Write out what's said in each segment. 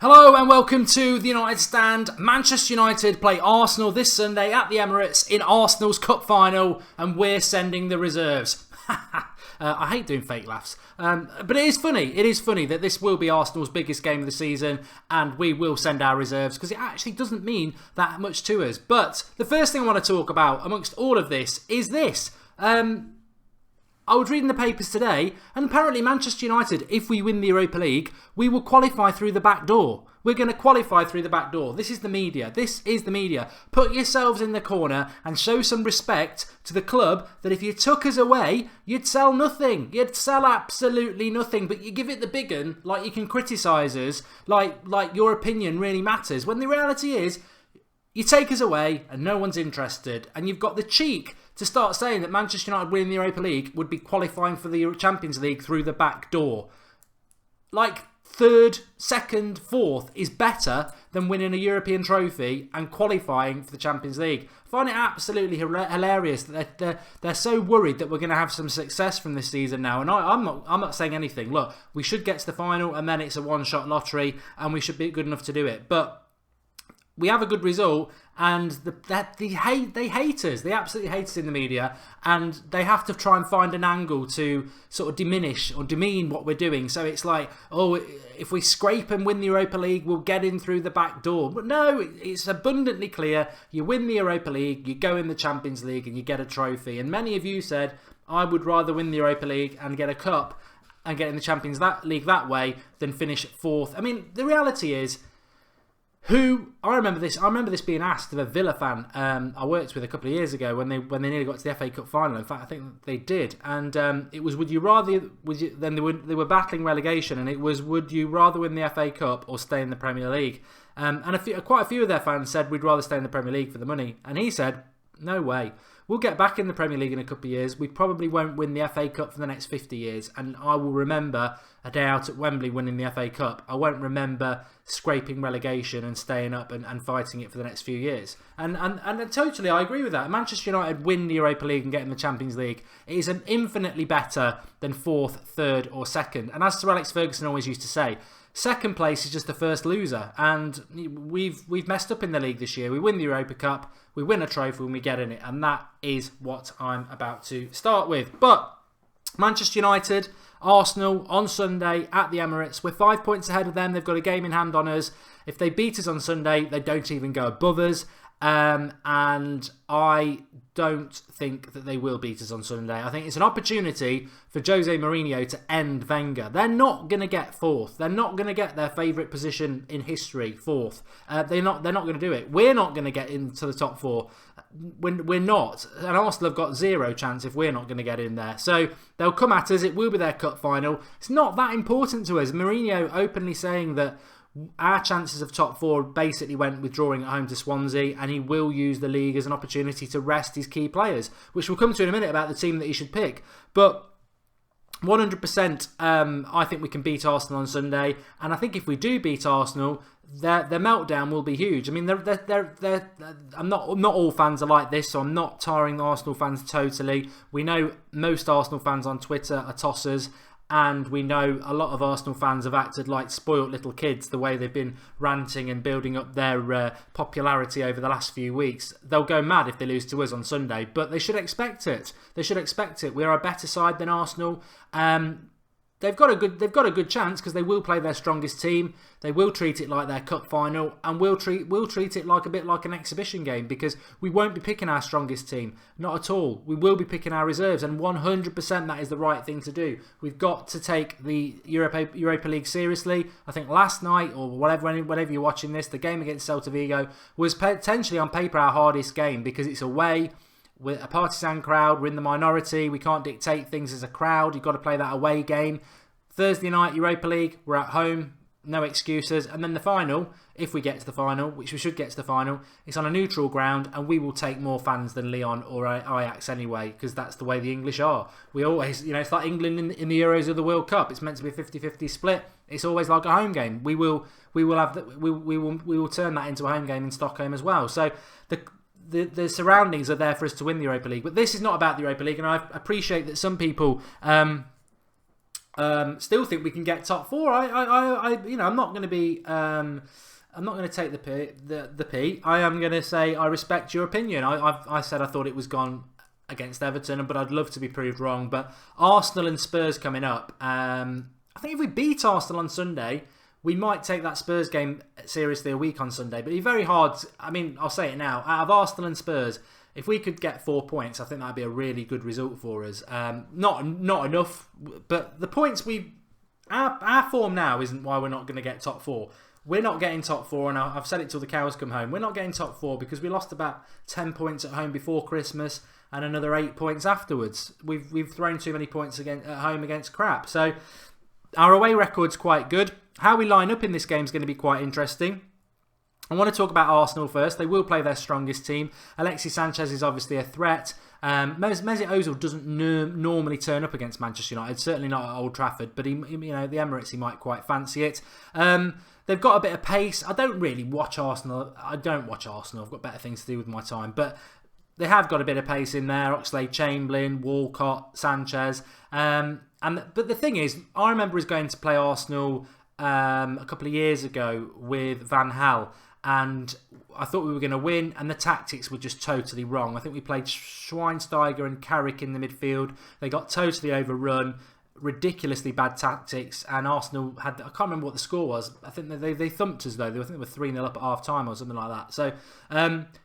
Hello and welcome to the United Stand. Manchester United play Arsenal this Sunday at the Emirates in Arsenal's Cup Final, and we're sending the reserves. I hate doing fake laughs, but it is funny. It is funny that this will be Arsenal's biggest game of the season, and we will send our reserves because it actually doesn't mean that much to us. But the first thing I want to talk about amongst all of this is this. I was reading the papers today, and apparently Manchester United, if we win the Europa League, we will qualify through the back door. We're going to qualify through the back door. This is the media. This is the media. Put yourselves in the corner and show some respect to the club that if you took us away, you'd sell nothing. You'd sell absolutely nothing, but you give it the big un, like you can criticise us, like your opinion really matters. When the reality is, you take us away and no one's interested, and you've got the cheek to start saying that Manchester United winning the Europa League would be qualifying for the Champions League through the back door. Like, third, second, fourth is better than winning a European trophy and qualifying for the Champions League. I find it absolutely hilarious that they're so worried that we're going to have some success from this season now. And I'm not saying anything. Look, we should get to the final and then it's a one-shot lottery and we should be good enough to do it. But we have a good result, and they hate us. They absolutely hate us in the media, and they have to try and find an angle to sort of diminish or demean what we're doing. So it's like, oh, if we scrape and win the Europa League, we'll get in through the back door. But no, it's abundantly clear. You win the Europa League, you go in the Champions League, and you get a trophy. And many of you said, I would rather win the Europa League and get a cup and get in the Champions League that way than finish fourth. I mean, the reality is, I remember this being asked of a Villa fan I worked with a couple of years ago when they nearly got to the FA Cup final. In fact, I think they did, and it was then they were battling relegation, and it was, would you rather win the FA Cup or stay in the Premier League? And quite a few of their fans said we'd rather stay in the Premier League for the money, and he said, no way. We'll get back in the Premier League in a couple of years. We probably won't win the FA Cup for the next 50 years. And I will remember a day out at Wembley winning the FA Cup. I won't remember scraping relegation and staying up and fighting it for the next few years. And totally, I agree with that. Manchester United win the Europa League and get in the Champions League. It is infinitely better than fourth, third or second. And as Sir Alex Ferguson always used to say, second place is just the first loser, and we've messed up in the league this year. We win the Europa Cup, we win a trophy when we get in it, and that is what I'm about to start with. But Manchester United, Arsenal on Sunday at the Emirates. We're 5 points ahead of them. They've got a game in hand on us. If they beat us on Sunday, they don't even go above us. And I don't think that they will beat us on Sunday. I think it's an opportunity for Jose Mourinho to end Wenger. They're not going to get fourth. They're not going to get their favourite position in history, fourth. They're not going to do it. We're not going to get into the top four. We're not. And Arsenal have got zero chance if we're not going to get in there. So they'll come at us. It will be their cup final. It's not that important to us. Mourinho openly saying that our chances of top four basically went with drawing at home to Swansea, and he will use the league as an opportunity to rest his key players, which we'll come to in a minute about the team that he should pick. But 100%, I think we can beat Arsenal on Sunday, and I think if we do beat Arsenal, their meltdown will be huge. I mean, I'm not all fans are like this, so I'm not tarring the Arsenal fans totally. We know most Arsenal fans on Twitter are tossers. And we know a lot of Arsenal fans have acted like spoilt little kids the way they've been ranting and building up their popularity over the last few weeks. They'll go mad if they lose to us on Sunday, but they should expect it. They should expect it. We are a better side than Arsenal. They've got a good chance because they will play their strongest team. They will treat it like their cup final, and we'll treat it like a bit like an exhibition game because we won't be picking our strongest team, not at all. We will be picking our reserves, and 100% that is the right thing to do. We've got to take the Europa League seriously. I think last night or whenever you're watching this, the game against Celta Vigo was potentially on paper our hardest game because it's away. We're a partisan crowd, we're in the minority, we can't dictate things as a crowd, you've got to play that away game. Thursday night, Europa League, we're at home, no excuses. And then the final, if we get to the final, which we should get to the final, it's on a neutral ground, and we will take more fans than Lyon or Ajax anyway, because that's the way the English are. We always, it's like England in the Euros or the World Cup. It's meant to be a 50-50 split. It's always like a home game. We will turn that into a home game in Stockholm as well. So the surroundings are there for us to win the Europa League. But this is not about the Europa League, and I appreciate that some people Still think we can get top 4. I'm not going to be. I'm not going to take the P. I am going to say I respect your opinion. I said I thought it was gone against Everton, but I'd love to be proved wrong. But Arsenal and Spurs coming up. I think if we beat Arsenal on Sunday, we might take that Spurs game seriously a week on Sunday. But it'd be very hard. I mean, I'll say it now. Out of Arsenal and Spurs, if we could get 4 points, I think that'd be a really good result for us. Not enough, but the points our form now isn't why we're not going to get top 4. We're not getting top 4, and I've said it till the cows come home. We're not getting top 4 because we lost about 10 points at home before Christmas and another 8 points afterwards. We've thrown too many points at home against crap. So our away record's quite good. How we line up in this game is going to be quite interesting. I want to talk about Arsenal first. They will play their strongest team. Alexis Sanchez is obviously a threat. Mesut Ozil doesn't normally turn up against Manchester United. Certainly not at Old Trafford, but the Emirates he might quite fancy it. They've got a bit of pace. I don't really watch Arsenal. I've got better things to do with my time. But they have got a bit of pace in there. Oxlade-Chamberlain, Walcott, Sanchez. But the thing is, I remember us going to play Arsenal a couple of years ago with Van Gaal, and I thought we were going to win, and the tactics were just totally wrong. I think we played Schweinsteiger and Carrick in the midfield. They got totally overrun. Ridiculously bad tactics, and Arsenal had, I can't remember what the score was. I think they thumped us though. I think they were 3-0 up at half time or something like that. So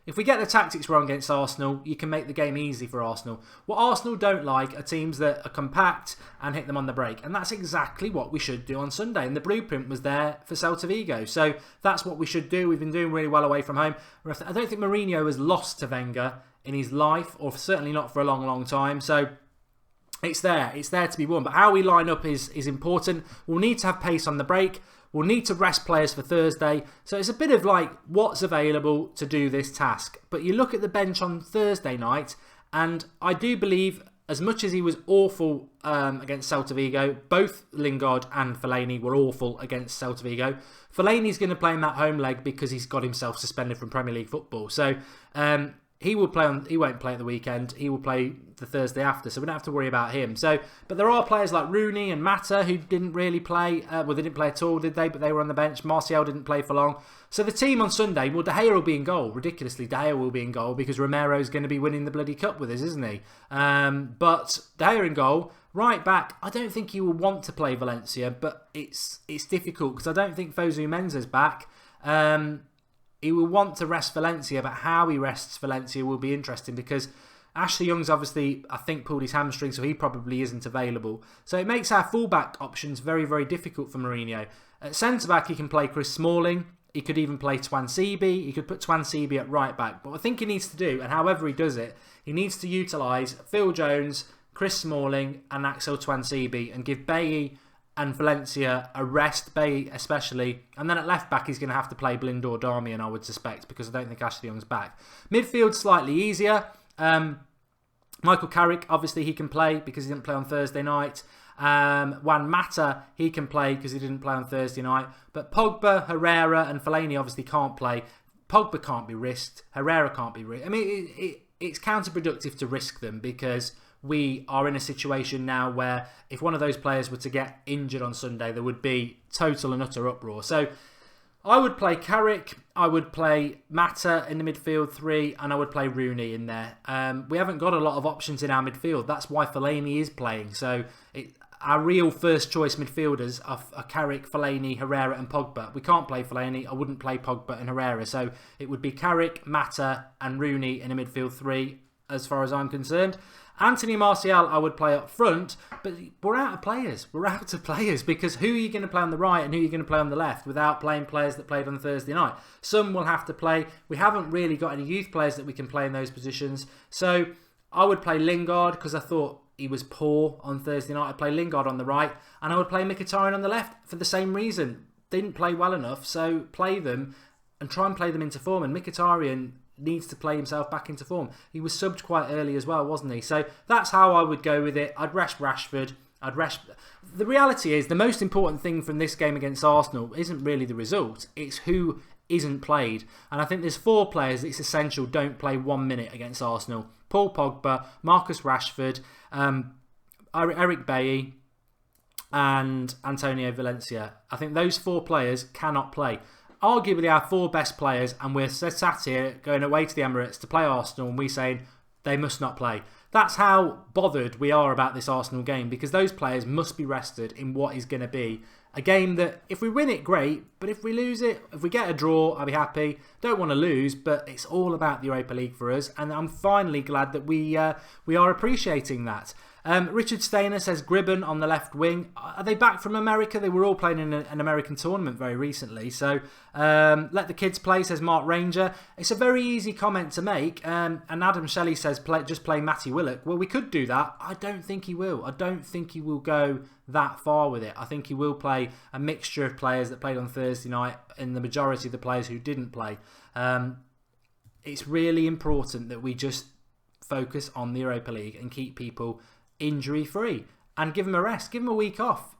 if we get the tactics wrong against Arsenal, you can make the game easy for Arsenal. What Arsenal don't like are teams that are compact and hit them on the break, and that's exactly what we should do on Sunday, and the blueprint was there for Celta Vigo. So that's what we should do. We've been doing really well away from home. I don't think Mourinho has lost to Wenger in his life, or certainly not for a long time. So it's there to be won. But how we line up is important. We'll need to have pace on the break. We'll need to rest players for Thursday. So it's a bit of like what's available to do this task. But you look at the bench on Thursday night, and I do believe, as much as he was awful against Celta Vigo, both Lingard and Fellaini were awful against Celta Vigo. Fellaini's going to play in that home leg because he's got himself suspended from Premier League football. So he won't play at the weekend. He will play the Thursday after, so we don't have to worry about him. But there are players like Rooney and Mata who didn't really play. They didn't play at all, did they? But they were on the bench. Martial didn't play for long. So the team on Sunday, well, De Gea will be in goal. Ridiculously, De Gea will be in goal because Romero's going to be winning the bloody cup with us, isn't he? But De Gea in goal. Right back, I don't think he will want to play Valencia, but it's difficult because I don't think Fosu Mensah's back. He will want to rest Valencia, but how he rests Valencia will be interesting because Ashley Young's obviously, I think, pulled his hamstring, so he probably isn't available. So it makes our fullback options very, very difficult for Mourinho. At centre-back, he can play Chris Smalling. He could even play Twansibi. He could put Twansibi at right-back. But what I think he needs to do, and however he does it, he needs to utilise Phil Jones, Chris Smalling and Axel Twansibi and give Bailly and Valencia a rest, Bailly especially. And then at left-back, he's going to have to play Blind or Darmian, I would suspect, because I don't think Ashley Young's back. Midfield, slightly easier. Michael Carrick, obviously he can play because he didn't play on Thursday night. Juan Mata, he can play because he didn't play on Thursday night. But Pogba, Herrera and Fellaini obviously can't play. Pogba can't be risked. Herrera can't be risked. I mean, it's counterproductive to risk them because we are in a situation now where if one of those players were to get injured on Sunday, there would be total and utter uproar. So I would play Carrick, I would play Mata in the midfield 3, and I would play Rooney in there. We haven't got a lot of options in our midfield. That's why Fellaini is playing. So our real first choice midfielders are Carrick, Fellaini, Herrera and Pogba. We can't play Fellaini. I wouldn't play Pogba and Herrera. So it would be Carrick, Mata and Rooney in a midfield 3 as far as I'm concerned. Anthony Martial I would play up front, but we're out of players. We're out of players because who are you going to play on the right and who are you going to play on the left without playing players that played on Thursday night? Some will have to play. We haven't really got any youth players that we can play in those positions. So I would play Lingard because I thought he was poor on Thursday night. I'd play Lingard on the right and I would play Mkhitaryan on the left for the same reason. Didn't play well enough, so play them and try and play them into form. And Mkhitaryan needs to play himself back into form. He was subbed quite early as well, wasn't he? So that's how I would go with it. I'd rest Rashford. The reality is the most important thing from this game against Arsenal isn't really the result. It's who isn't played. And I think there's 4 players it's essential don't play 1 minute against Arsenal. Paul Pogba, Marcus Rashford, Eric Bailly, and Antonio Valencia. I think those 4 players cannot play. Arguably our 4 best players, and we're sat here going away to the Emirates to play Arsenal, and we're saying they must not play. That's how bothered we are about this Arsenal game, because those players must be rested in what is going to be a game that, if we win it, great, but if we lose it, if we get a draw, I'll be happy. Don't want to lose, but it's all about the Europa League for us, and I'm finally glad that we are appreciating that. Richard Stainer says Gribben on the left wing. Are they back from America? They were all playing in an American tournament very recently. So let the kids play, says Mark Ranger. It's a very easy comment to make. And Adam Shelley says just play Matty Willock. Well, we could do that. I don't think he will. I don't think he will go that far with it. I think he will play a mixture of players that played on Thursday night and the majority of the players who didn't play. It's really important that we just focus on the Europa League and keep people injury free and give them a rest, give them a week off,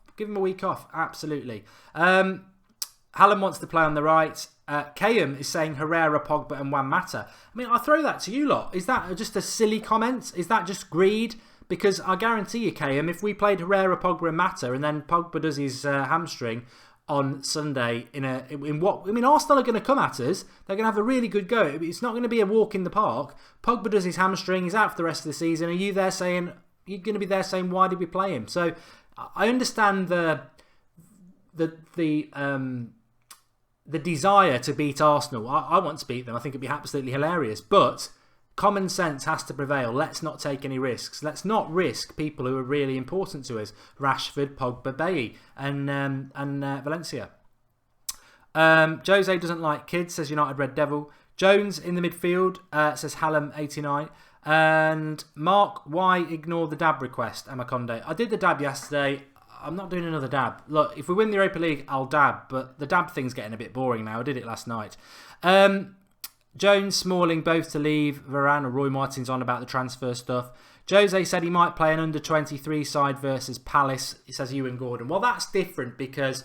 absolutely. Hallam wants to play on the right. Kayum is saying Herrera, Pogba and Juan Mata. I mean, I'll throw that to you lot. Is that just a silly comment? Is that just greed? Because I guarantee you, Kayum, if we played Herrera, Pogba and Mata and then Pogba does his hamstring on Sunday Arsenal are going to come at us. They're going to have a really good go. It's not going to be a walk in the park. Pogba does his hamstring, he's out for the rest of the season. Are you there saying, you're going to be there saying, why did we play him? So I understand the desire to beat Arsenal. I want to beat them. I think it'd be absolutely hilarious. But common sense has to prevail. Let's not take any risks. Let's not risk people who are really important to us. Rashford, Pogba, Bailly and Valencia. Jose doesn't like kids, says United Red Devil. Jones in the midfield, says Hallam89. And Mark, why ignore the dab request, Amakonde? I did the dab yesterday. I'm not doing another dab. Look, if we win the Europa League, I'll dab. But the dab thing's getting a bit boring now. I did it last night. Jones, Smalling, both to leave. Varane and Roy Martin's on about the transfer stuff. Jose said he might play an under-23 side versus Palace. He says Ewan Gordon. Well, that's different because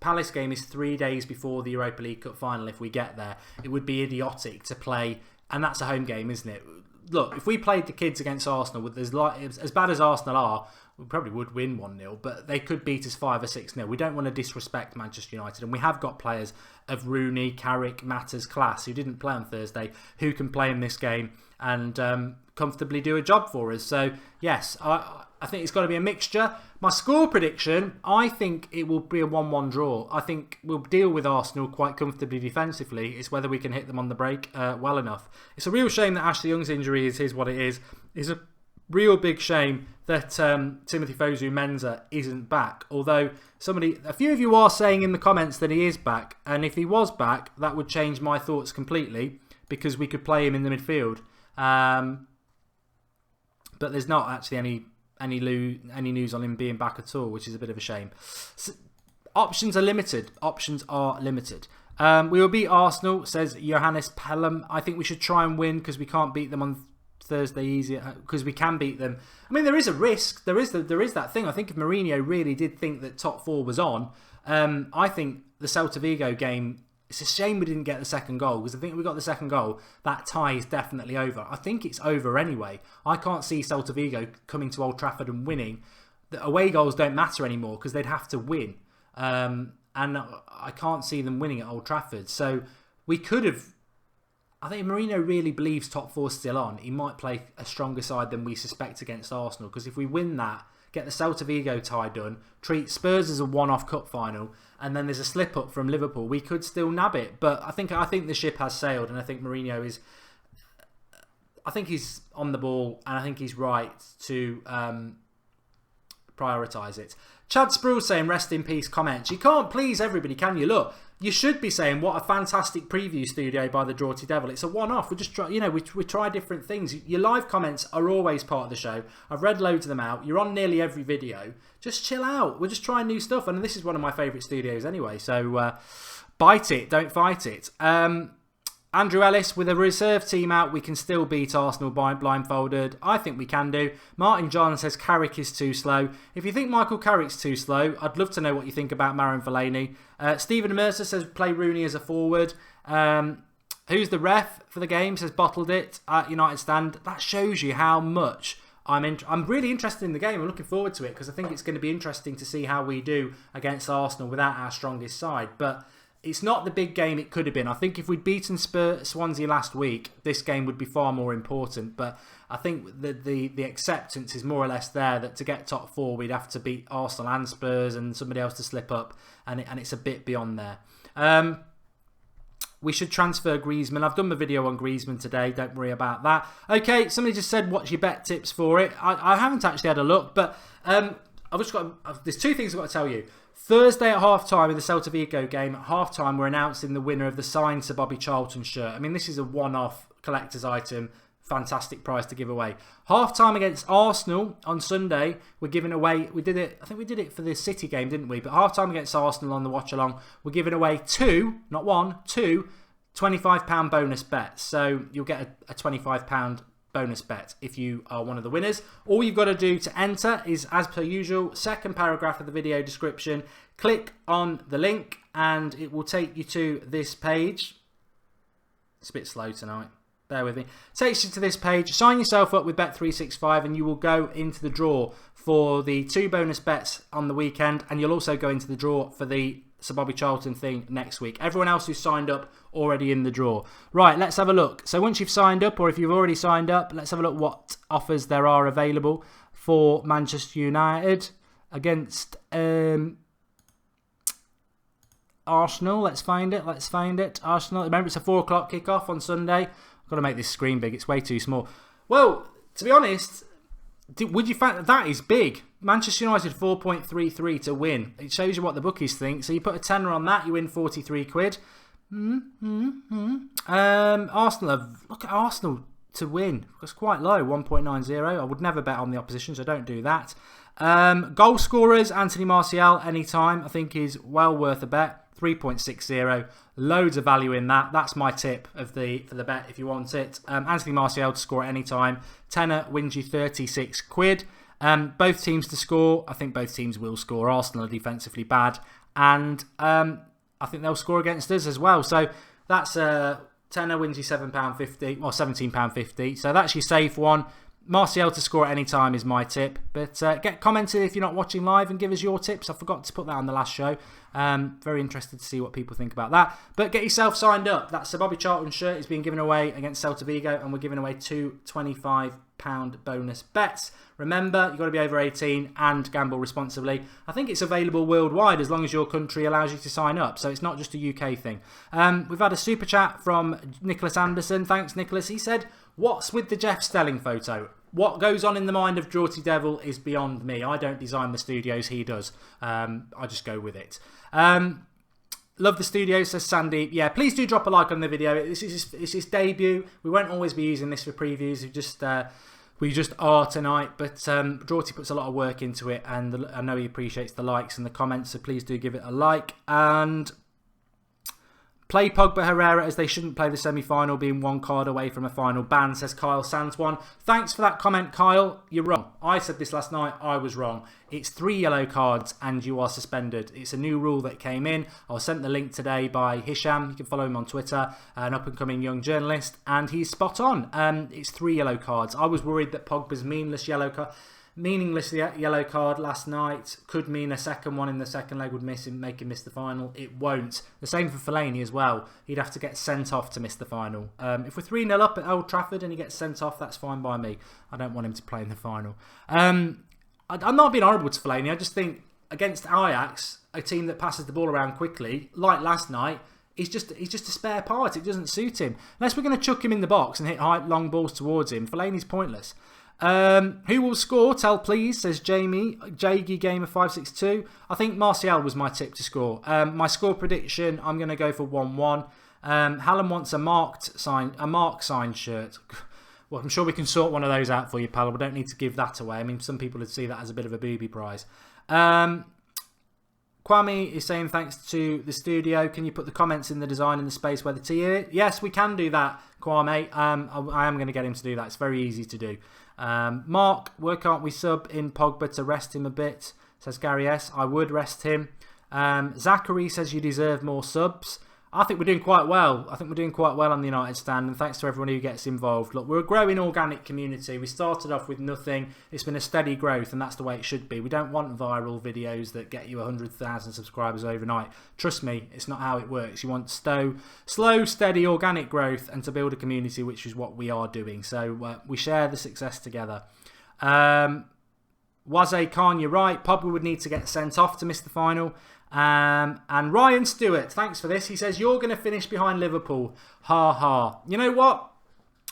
Palace game is 3 days before the Europa League Cup final. If we get there, it would be idiotic to play. And that's a home game, isn't it? Look, if we played the kids against Arsenal, as bad as Arsenal are, we probably would win 1-0, but they could beat us 5 or 6-0. We don't want to disrespect Manchester United, and we have got players of Rooney, Carrick, Matters class who didn't play on Thursday, who can play in this game and comfortably do a job for us. So, yes, I think it's got to be a mixture. My score prediction, I think it will be a 1-1 draw. I think we'll deal with Arsenal quite comfortably defensively. It's whether we can hit them on the break well enough. It's a real shame that Ashley Young's injury is what it is. It's a real big shame that Timothy Fosu-Mensah isn't back. Although a few of you are saying in the comments that he is back. And if he was back, that would change my thoughts completely because we could play him in the midfield. But there's not actually any news on him being back at all, which is a bit of a shame. So, options are limited. We will beat Arsenal, says Johannes Pelham. I think we should try and win because we can't beat them on Thursday easier because we can beat them. I mean, there is a risk. There is that thing. I think if Mourinho really did think that top four was on, I think the Celta Vigo game, it's a shame we didn't get the second goal because I think if we got the second goal, that tie is definitely over. I think it's over anyway. I can't see Celta Vigo coming to Old Trafford and winning. The away goals don't matter anymore because they'd have to win. And I can't see them winning at Old Trafford. So we could have... I think if Mourinho really believes top four still on, he might play a stronger side than we suspect against Arsenal. Because if we win that, get the Celta Vigo tie done, treat Spurs as a one-off cup final, and then there's a slip-up from Liverpool, we could still nab it. But I think the ship has sailed, and I think Mourinho is... I think he's on the ball, and I think he's right to prioritise it. Chad Sproul saying, rest in peace comments. You can't please everybody, can you? Look, you should be saying, what a fantastic preview studio by the Draughty Devil. It's a one-off. We just try, we try different things. Your live comments are always part of the show. I've read loads of them out. You're on nearly every video. Just chill out. We're just trying new stuff. And this is one of my favourite studios anyway. So bite it. Don't fight it. Andrew Ellis, with a reserve team out, we can still beat Arsenal blindfolded. I think we can do. Martin John says Carrick is too slow. If you think Michael Carrick's too slow, I'd love to know what you think about Marouane Fellaini. Stephen Mercer says play Rooney as a forward. Who's the ref for the game? Says bottled it at United Stand. That shows you how much I'm really interested in the game. I'm looking forward to it because I think it's going to be interesting to see how we do against Arsenal without our strongest side. But it's not the big game it could have been. I think if we'd beaten Swansea last week, this game would be far more important. But I think the acceptance is more or less there that to get top 4, we'd have to beat Arsenal and Spurs and somebody else to slip up. And it's a bit beyond there. We should transfer Griezmann. I've done my video on Griezmann today. Don't worry about that. Okay, somebody just said, what's your bet tips for it? I haven't actually had a look, but there's 2 things I've got to tell you. Thursday at half-time in the Celta Vigo game, at half-time, we're announcing the winner of the signed Sir Bobby Charlton shirt. I mean, this is a one-off collector's item. Fantastic prize to give away. Half-time against Arsenal on Sunday, we're giving away... I think we did it for the City game, didn't we? But half-time against Arsenal on the watch-along, we're giving away 2, not 1, 2 £25 bonus bets. So you'll get a £25 bonus bet if you are one of the winners. All you've got to do to enter is, as per usual, second paragraph of the video description. Click on the link and it will take you to this page. It's a bit slow tonight. Bear with me. Takes you to this page. Sign yourself up with Bet365 and you will go into the draw for the 2 bonus bets on the weekend, and you'll also go into the draw for the Sir Bobby Charlton thing next week. Everyone else who's signed up already in the draw. Right, let's have a look. So once you've signed up, or if you've already signed up, let's have a look what offers there are available for Manchester United against Arsenal. Let's find it. Arsenal. Remember, it's a 4 o'clock kickoff on Sunday. I've got to make this screen big. It's way too small. Well, to be honest, would you find that is big? Manchester United 4.33 to win. It shows you what the bookies think. So you put a tenner on that, you win 43 quid. Arsenal, look at Arsenal to win. It's quite low, 1.90. I would never bet on the opposition, so don't do that. Goal scorers, Anthony Martial anytime, I think is well worth a bet. 3.60. Loads of value in that. That's my tip for the bet if you want it. Anthony Martial to score at any time. Tenner wins you 36 quid. Both teams to score. I think both teams will score. Arsenal are defensively bad. And I think they'll score against us as well. So that's tenner wins you £7.50 or £17.50. So that's your safe one. Martial to score at any time is my tip. But get commented if you're not watching live and give us your tips. I forgot to put that on the last show. Very interested to see what people think about that. But get yourself signed up. That's Sir Bobby Charlton shirt. It's being given away against Celta Vigo, and we're giving away 2 £25 bonus bets. Remember, you've got to be over 18 and gamble responsibly. I think it's available worldwide as long as your country allows you to sign up. So it's not just a UK thing. We've had a super chat from Nicholas Anderson. Thanks, Nicholas. He said, what's with the Jeff Stelling photo? What goes on in the mind of Draughty Devil is beyond me. I don't design the studios, he does. I just go with it. Love the studio, says Sandeep. Yeah, please do drop a like on the video. This is his debut. We won't always be using this for previews. We just are tonight. But Draughty puts a lot of work into it, and I know he appreciates the likes and the comments, so please do give it a like. And play Pogba Herrera as they shouldn't play the semi-final, being 1 card away from a final ban, says Kyle Sandswan. Thanks for that comment, Kyle. You're wrong. I said this last night. I was wrong. It's 3 yellow cards and you are suspended. It's a new rule that came in. I was sent the link today by Hisham. You can follow him on Twitter, an up-and-coming young journalist, and he's spot on. It's 3 yellow cards. I was worried that Pogba's meaningless yellow card last night could mean a second one in the second leg would make him miss the final. It won't. The same for Fellaini as well. He'd have to get sent off to miss the final. If we're 3-0 up at Old Trafford and he gets sent off, that's fine by me. I don't want him to play in the final. I'm not being horrible to Fellaini. I just think against Ajax, a team that passes the ball around quickly, like last night, he's just a spare part. It doesn't suit him. Unless we're going to chuck him in the box and hit high, long balls towards him, Fellaini's pointless. Who will score? Tell please, says Jamie. Jaggy Gamer 562. I think Martial was my tip to score. My score prediction, I'm going to go for 1-1. Hallam wants a Mark signed shirt. Well, I'm sure we can sort one of those out for you, pal. We don't need to give that away. I mean, some people would see that as a bit of a booby prize. Kwame is saying thanks to the studio. Can you put the comments in the design in the space where the T is? Yes, we can do that, Kwame. I am going to get him to do that. It's very easy to do. Mark, why can't we sub in Pogba to rest him a bit? Says Gary S. I would rest him. Zachary says you deserve more subs. I think we're doing quite well. I think we're doing quite well on the United stand, and thanks to everyone who gets involved. Look, we're a growing organic community. We started off with nothing. It's been a steady growth, and that's the way it should be. We don't want viral videos that get you 100,000 subscribers overnight. Trust me, it's not how it works. You want slow, steady, organic growth, and to build a community, which is what we are doing. So we share the success together. Wazay Khan, you're right. Pogba would need to get sent off to miss the final. And Ryan Stewart, thanks for this. He says, you're going to finish behind Liverpool. Ha ha. You know what?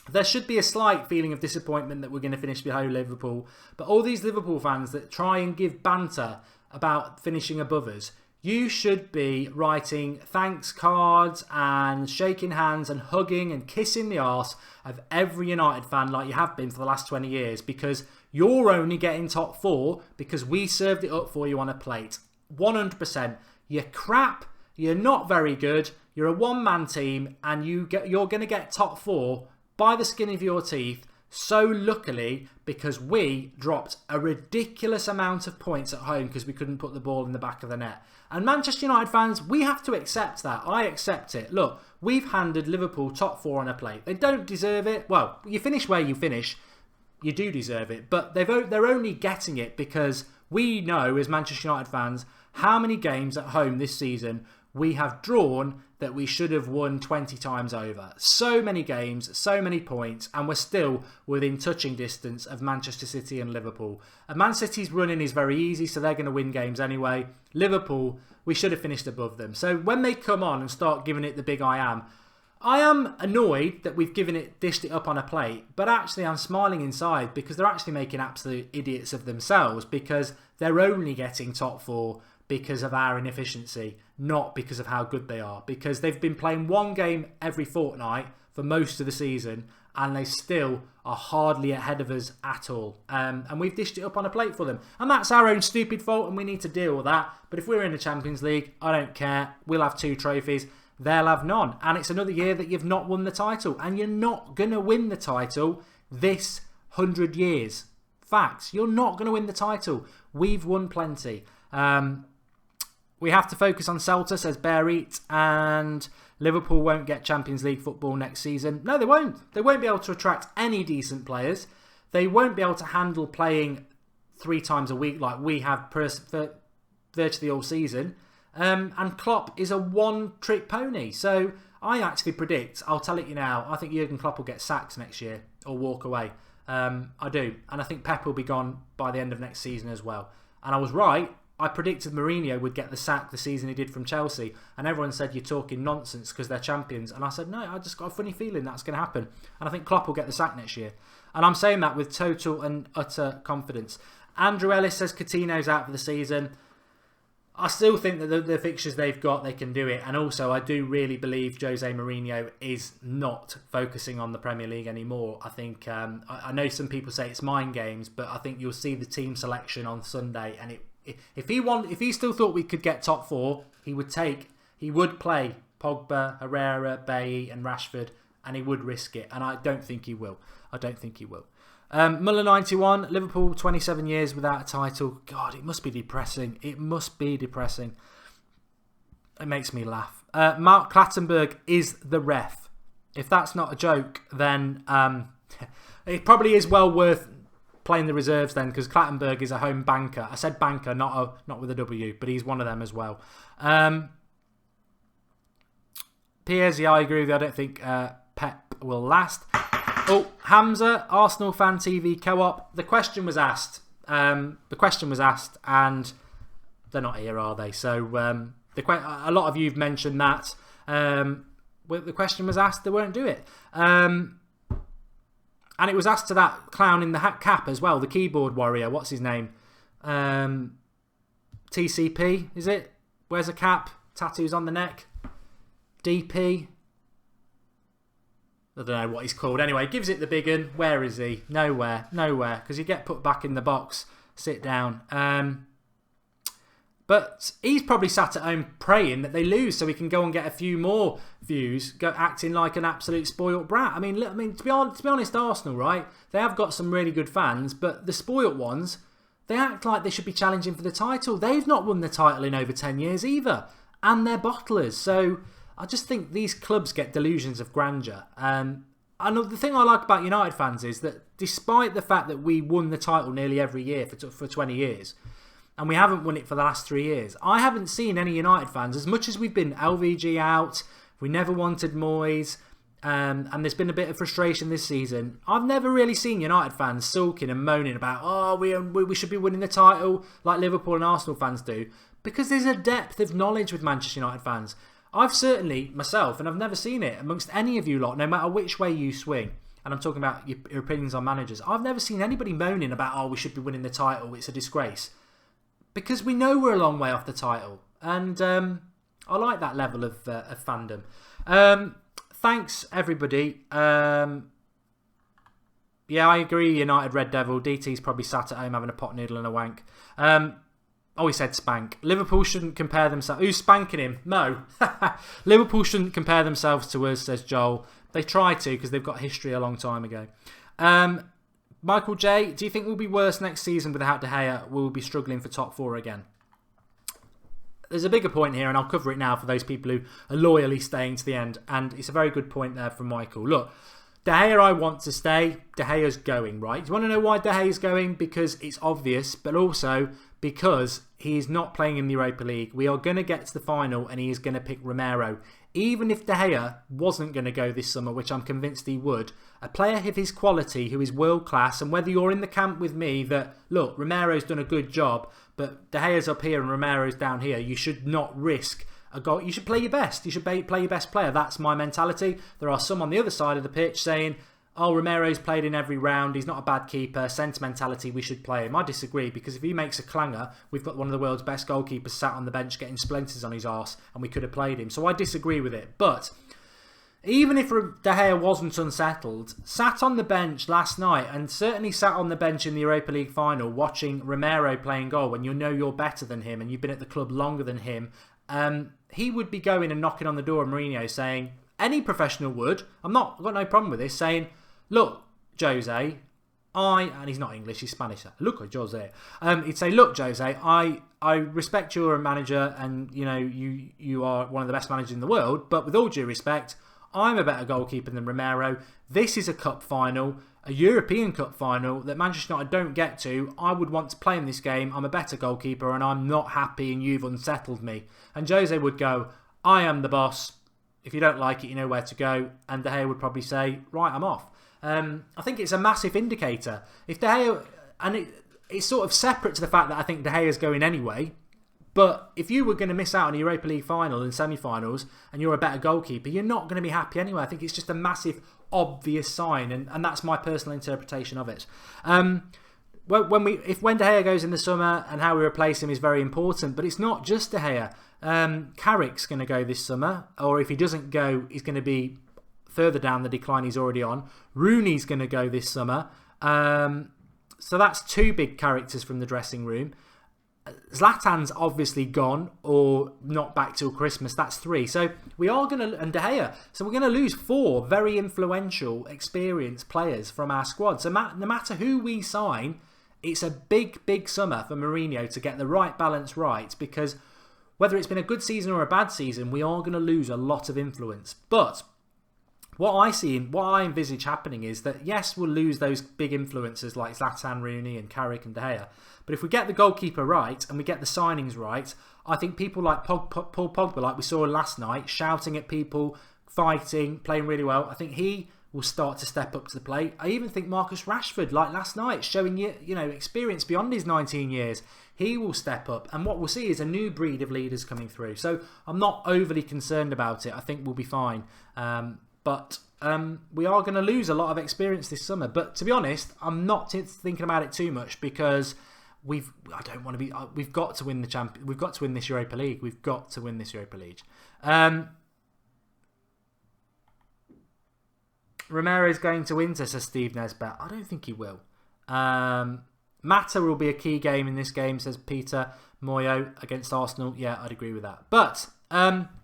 There should be a slight feeling of disappointment that we're going to finish behind Liverpool. But all these Liverpool fans that try and give banter about finishing above us, you should be writing thanks cards and shaking hands and hugging and kissing the arse of every United fan like you have been for the last 20 years, because you're only getting top 4 because we served it up for you on a plate. 100%. You're crap. You're not very good. You're a one-man team, and you're going to get top 4 by the skin of your teeth. So luckily, because we dropped a ridiculous amount of points at home because we couldn't put the ball in the back of the net. And Manchester United fans, we have to accept that. I accept it. Look, we've handed Liverpool top 4 on a plate. They don't deserve it. Well, you finish where you finish. You do deserve it. But they're only getting it because we know, as Manchester United fans, how many games at home this season we have drawn that we should have won 20 times over. So many games, so many points, and we're still within touching distance of Manchester City and Liverpool. And Man City's running is very easy, so they're going to win games anyway. Liverpool, we should have finished above them. So when they come on and start giving it the big I am annoyed that we've dished it up on a plate, but actually I'm smiling inside because they're actually making absolute idiots of themselves, because they're only getting top 4 because of our inefficiency, not because of how good they are. Because they've been playing one game every fortnight for most of the season, and they still are hardly ahead of us at all. And we've dished it up on a plate for them. And that's our own stupid fault, and we need to deal with that. But if we're in the Champions League, I don't care. We'll have 2 trophies. They'll have none. And it's another year that you've not won the title. And you're not going to win the title this 100 years. Facts. You're not going to win the title. We've won plenty. We have to focus on Celta, says Bear Eat, and Liverpool won't get Champions League football next season. No, they won't. They won't be able to attract any decent players. They won't be able to handle playing 3 times a week like we have for virtually all season. And Klopp is a one-trick pony. So I actually predict, I'll tell it you now, I think Jurgen Klopp will get sacked next year or walk away. I do. And I think Pep will be gone by the end of next season as well. And I was right. I predicted Mourinho would get the sack the season he did from Chelsea, and everyone said you're talking nonsense because they're champions, and I said no, I just got a funny feeling that's going to happen, and I think Klopp will get the sack next year, and I'm saying that with total and utter confidence. Andrew Ellis says Coutinho's out for the season. I still think that the fixtures they've got, they can do it, and also I do really believe Jose Mourinho is not focusing on the Premier League anymore. I think I know some people say it's mind games, but I think you'll see the team selection on Sunday, and if he still thought we could get top 4, he would play Pogba, Herrera, Bailly and Rashford, and he would risk it, and I don't think he will. Muller 91, Liverpool 27 years without a title. God, it must be depressing. It must be depressing. It makes me laugh. Mark Clattenburg is the ref. If that's not a joke, then it probably is well worth playing the reserves then, because Clattenburg is a home banker. I said banker, not with a W, but he's one of them as well. Piers, yeah, I agree with you. I don't think Pep will last. Oh, Hamza, Arsenal Fan TV Co-op. The question was asked. And they're not here, are they? So a lot of you've mentioned that. The question was asked, they won't do it. And it was asked to that clown in the hat cap as well, the keyboard warrior. What's his name? TCP, is it? Wears a cap, tattoos on the neck. DP. I don't know what he's called. Anyway, gives it the big un. Where is he? Nowhere. Because you get put back in the box. Sit down. But he's probably sat at home praying that they lose so he can go and get a few more views, go acting like an absolute spoilt brat. I mean, to be honest, Arsenal, right? They have got some really good fans, but the spoilt ones, they act like they should be challenging for the title. They've not won the title in over 10 years either, and they're bottlers. So I just think these clubs get delusions of grandeur. And the thing I like about United fans is that despite the fact that we won the title nearly every year for 20 years, and we haven't won it for the last 3 years, I haven't seen any United fans, as much as we've been LVG out, we never wanted Moyes, and there's been a bit of frustration this season. I've never really seen United fans sulking and moaning about, oh, we should be winning the title like Liverpool and Arsenal fans do, because there's a depth of knowledge with Manchester United fans. I've certainly, myself, and I've never seen it amongst any of you lot, no matter which way you swing, and I'm talking about your opinions on managers, I've never seen anybody moaning about, oh, we should be winning the title, it's a disgrace. Because we know we're a long way off the title. And I like that level of fandom. Thanks, everybody. Yeah, I agree, United Red Devil. DT's probably sat at home having a pot noodle and a wank. Oh, he said spank. Liverpool shouldn't compare themselves... Who's spanking him? Mo. Liverpool shouldn't compare themselves to us, says Joel. They try to, because they've got history a long time ago. Michael J, do you think we'll be worse next season without De Gea? We'll be struggling for top 4 again. There's a bigger point here, and I'll cover it now for those people who are loyally staying to the end. And it's a very good point there from Michael. Look, De Gea I want to stay. De Gea's going, right? Do you want to know why De Gea's going? Because it's obvious, but also because he's not playing in the Europa League. We are going to get to the final, and he is going to pick Romero. Even if De Gea wasn't going to go this summer, which I'm convinced he would, a player of his quality who is world class, and whether you're in the camp with me that, look, Romero's done a good job, but De Gea's up here and Romero's down here, you should not risk a goal. You should play your best. You should play your best player. That's my mentality. There are some on the other side of the pitch saying, oh, Romero's played in every round, he's not a bad keeper, sentimentality, we should play him. I disagree, because if he makes a clanger, we've got one of the world's best goalkeepers sat on the bench getting splinters on his arse, and we could have played him. So I disagree with it. But even if De Gea wasn't unsettled, sat on the bench last night, and certainly sat on the bench in the Europa League final watching Romero playing goal when you know you're better than him and you've been at the club longer than him, he would be going and knocking on the door of Mourinho saying, any professional would, I've got no problem with this, saying, look, Jose, and he's not English, he's Spanish. Look, Jose. He'd say, look, Jose, I respect you're a manager, and you know you are one of the best managers in the world. But with all due respect, I'm a better goalkeeper than Romero. This is a cup final, a European Cup final that Manchester United don't get to. I would want to play in this game. I'm a better goalkeeper, and I'm not happy, and you've unsettled me. And Jose would go, I am the boss. If you don't like it, you know where to go. And De Gea would probably say, right, I'm off. I think it's a massive indicator. If De Gea, and it's sort of separate to the fact that I think De Gea's going anyway, but if you were going to miss out on a Europa League final and semi-finals and you're a better goalkeeper, you're not going to be happy anyway. I think it's just a massive, obvious sign, and that's my personal interpretation of it. When De Gea goes in the summer, and how we replace him is very important, but it's not just De Gea. Carrick's going to go this summer, or if he doesn't go, he's going to be further down the decline he's already on. Rooney's going to go this summer. So that's 2 big characters from the dressing room. Zlatan's obviously gone, or not back till Christmas. That's 3. So we are going to, and De Gea. So we're going to lose 4 very influential, experienced players from our squad. So no matter who we sign, it's a big, big summer for Mourinho to get the right balance right, because whether it's been a good season or a bad season, we are going to lose a lot of influence. But what I envisage happening is that, yes, we'll lose those big influences like Zlatan, Rooney and Carrick and De Gea. But if we get the goalkeeper right and we get the signings right, I think people like Paul Pogba, like we saw last night, shouting at people, fighting, playing really well, I think he will start to step up to the plate. I even think Marcus Rashford, like last night, showing experience beyond his 19 years, he will step up. And what we'll see is a new breed of leaders coming through. So I'm not overly concerned about it. I think we'll be fine. But we are going to lose a lot of experience this summer. But to be honest, I'm not thinking about it too much, because we've got to win we've got to win this Europa League. We've got to win this Europa League. Romero's going to Inter, says Steve Nesbitt. I don't think he will. Mata will be a key game in this game, says Peter Moyo, against Arsenal. Yeah, I'd agree with that. But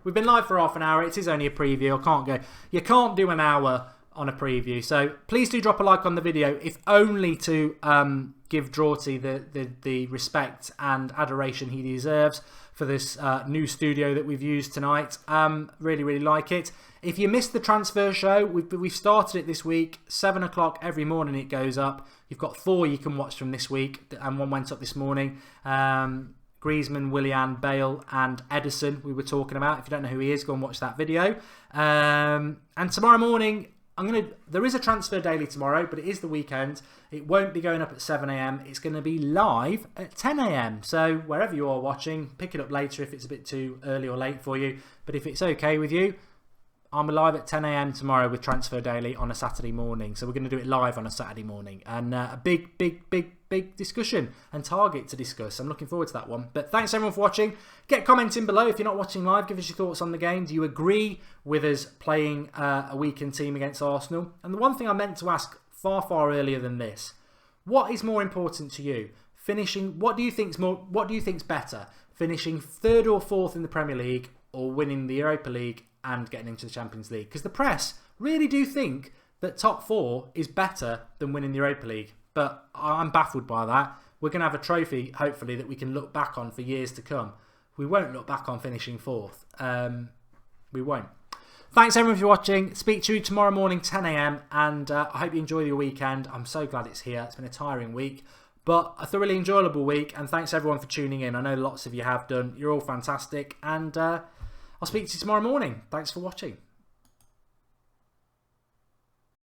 we've been live for half an hour. It is only a preview. You can't do an hour on a preview. So please do drop a like on the video, if only to give Drawty the respect and adoration he deserves for this new studio that we've used tonight. Really, really like it. If you missed the transfer show, we've started it this week. 7 o'clock every morning it goes up. You've got 4 you can watch from this week, and 1 went up this morning. Griezmann, Willian, Bale and Edison we were talking about. If you don't know who he is, go and watch that video. And tomorrow morning, there is a transfer daily tomorrow, but it is the weekend. It won't be going up at 7 AM. It's going to be live at 10 AM. So wherever you are watching, pick it up later if it's a bit too early or late for you. But if it's okay with you, I'm live at 10 AM tomorrow with Transfer Daily on a Saturday morning. So we're going to do it live on a Saturday morning. And a big discussion and target to discuss. I'm looking forward to that one. But thanks everyone for watching. Get commenting below if you're not watching live. Give us your thoughts on the game. Do you agree with us playing a weakened team against Arsenal? And the one thing I meant to ask far earlier than this: what is more important to you? Finishing. What do you think's better? Finishing 3rd or 4th in the Premier League, or winning the Europa League and getting into the Champions League? Because the press really do think that top 4 is better than winning the Europa League. But I'm baffled by that. We're going to have a trophy, hopefully, that we can look back on for years to come. We won't look back on finishing 4th. We won't. Thanks everyone for watching. Speak to you tomorrow morning, 10 AM. And I hope you enjoy your weekend. I'm so glad it's here. It's been a tiring week, but a thoroughly enjoyable week. And thanks everyone for tuning in. I know lots of you have done. You're all fantastic. And I'll speak to you tomorrow morning. Thanks for watching.